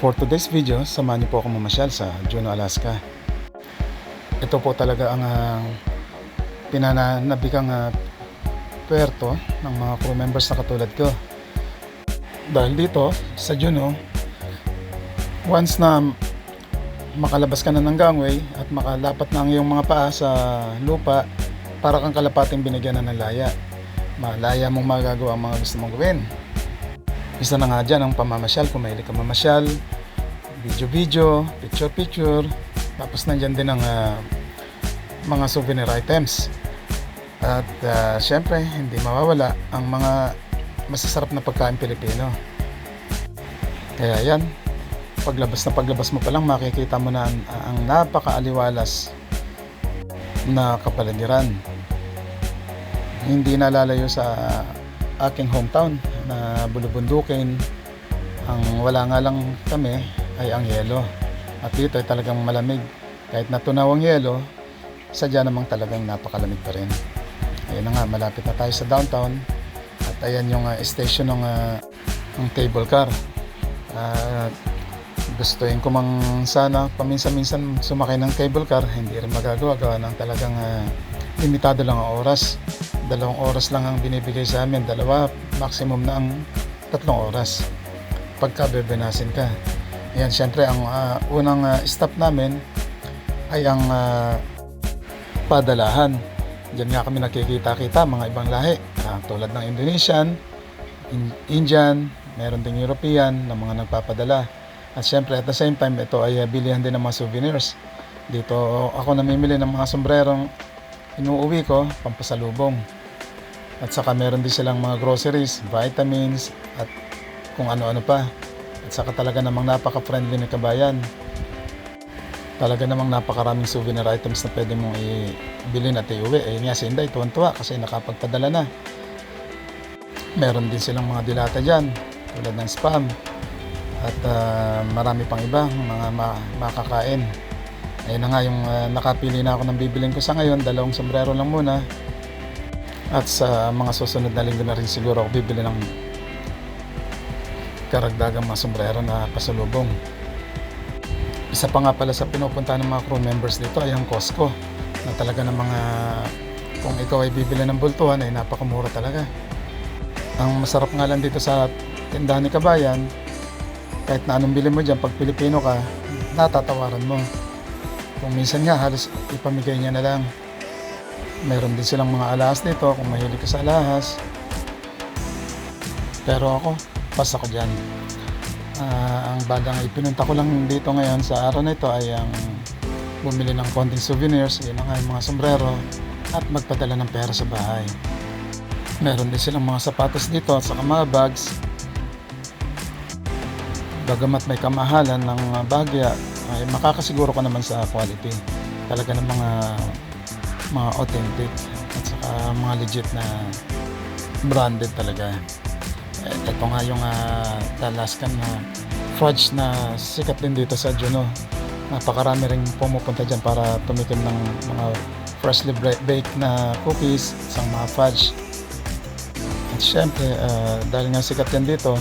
For today's video, samahan niyo po ako mamasyal sa Juneau, Alaska. Ito po talaga ang pinananabikang puerto ng mga crew members na katulad ko. Dahil dito sa Juneau, once na makalabas ka na ng gangway at makalapat na ang iyong mga paa sa lupa, para kang kalapating binigyan na ng laya. Malaya mong magagawa ang mga gusto mong gawin. Isa na nga dyan ang pamamasyal, kung mahilig ka mamasyal, video-video, picture-picture, tapos nandyan din ang mga souvenir items. At syempre, hindi mawawala ang mga masasarap na pagkain Pilipino. Kaya yan, paglabas mo pa lang, makikita mo na ang napakaaliwalas na kapaligiran. Hindi nalalayo sa aking hometown na Bulubundukin. Ang wala nga lang kami ay ang yelo, at dito ay talagang malamig. Kahit natunaw ang yelo, sadya namang talagang napakalamig pa rin. Ayun na nga, malapit na tayo sa downtown, at ayan yung station ng cable car. Gustuin ko mang sana paminsan-minsan sumakay ng cable car, hindi rin magagawa, gawa ng talagang limitado lang ang oras. 2 oras lang ang binibigay sa amin, 2, maximum na ang 3 oras pagka bebenasin ka. Ayan, syempre ang unang stop namin ay ang Padalahan. Diyan nga kami nakikita-kita mga ibang lahi, tulad ng Indonesian, Indian, meron ding European na mga nagpapadala. At syempre at the same time, ito ay bilihan din ng mga souvenirs. Dito ako namimili ng mga sombrerong inuuwi ko pampasalubong. At saka meron din silang mga groceries, vitamins, at kung ano-ano pa. At saka talaga namang napaka-friendly ng kabayan. Talaga namang napakaraming souvenir items na pwede mong ibilin at iuwi. Eh nga si Inday, tuwan-tuwa kasi nakapagpadala na. Meron din silang mga dilata dyan, tulad ng spam. At marami pang iba, mga makakain. Ayun na nga, yung nakapili na ako ng bibilin ko sa ngayon, 2 sombrero lang muna. At sa mga susunod na linggo na rin siguro ako bibili ng karagdagang mga sombrero na pasalubong. Isa pa nga pala sa pinupunta ng mga crew members dito ay ang Costco, na talaga ng mga, kung ikaw ay bibili ng bultuhan ay napakamura talaga. Ang masarap nga lang dito sa tindahan ni Kabayan, kahit na anong bili mo dyan, pag Pilipino ka, natatawaran mo. Kung minsan nga halos ipamigay niya na lang. Meron din silang mga alahas dito kung mahilig ka sa alahas. Pero ako, pas ako dyan. Ang badang ipinunta ko lang dito ngayon sa araw na ito ay ang bumili ng konting souvenirs, yun nga yung mga sombrero, at magpadala ng pera sa bahay. Meron din silang mga sapatos dito at saka mga bags. Bagamat may kamahalan ng bagya, ay makakasiguro ka naman sa quality. Talaga ng mga authentic at saka mga legit na branded talaga. Ito nga yung Alaskan na fudge na sikat din dito sa Juneau. Napakarami rin pumupunta dyan para tumikim ng mga freshly baked na cookies at mga fudge. At syempre, dahil nga sikat yan dito,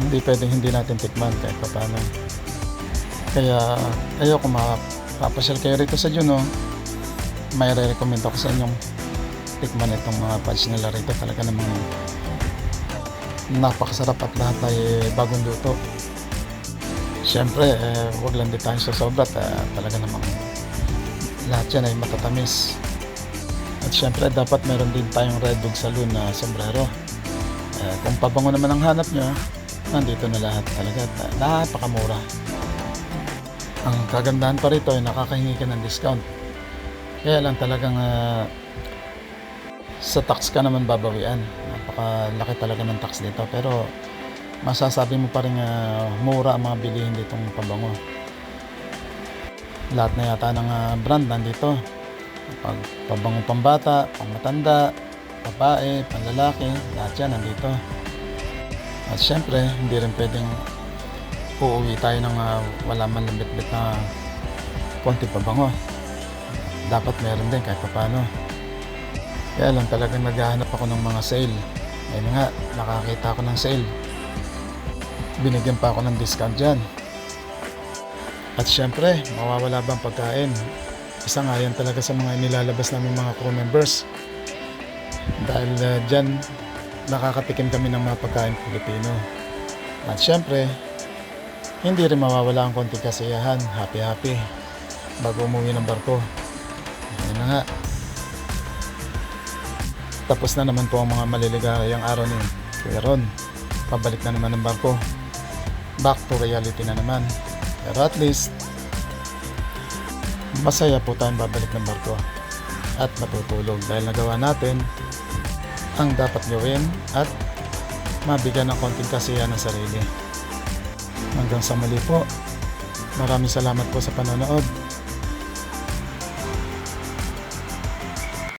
hindi pwedeng hindi natin tikman kahit paano. Kaya ayoko mapapasyal kayo rito sa Juneau, may re-recommend ako sa inyong tikman itong mga fudge nila rito. Talaga namang napakasarap at lahat ay bagong luto. Siyempre, wag lang din tayo sa sobra, talaga namang lahat yan ay matatamis. At siyempre, dapat meron din tayong Red Dog Saloon na sombrero. Kung pabango naman ang hanap nyo, nandito na lahat. Talaga, napakamura. Ang kagandahan pa rito ay nakakahingi ka ng discount. Kaya lang talagang sa tax ka naman babawian. Napakalaki talaga ng tax dito. Pero masasabi mo pa rin mura ang mga bilihin ditong pabango. Lahat na yata ng brand nandito. Pabango pambata, pangmatanda, babae, panlalaki, lahat yan nandito. At syempre, hindi rin pwedeng uuwi tayo ng wala man lambit-bit na konti pabango. Dapat meron din kahit paano. Kaya lang talagang naghahanap ako ng mga sale. Ayun nga, nakakita ako ng sale. binigyan pa ako ng discount dyan. At syempre, mawawala bang pagkain? Isa nga yan talaga sa mga inilalabas namin mga crew members. Dahil dyan, nakakatikim kami ng mga pagkain Pilipino. At syempre, hindi rin mawawala ang konting kasiyahan, happy bago umuwi ng barko. Yan na nga. Tapos na naman po ang mga maliligayang araw ni Kuya Ron. Pabalik na naman ng barko. Back to reality na naman. Pero at least, masaya po tayong babalik ng barko at matutulog dahil nagawa natin ang dapat gawin at mabigyan ng konting kasiyahan ng sarili. Hanggang sa muli po. Maraming salamat po sa panonood.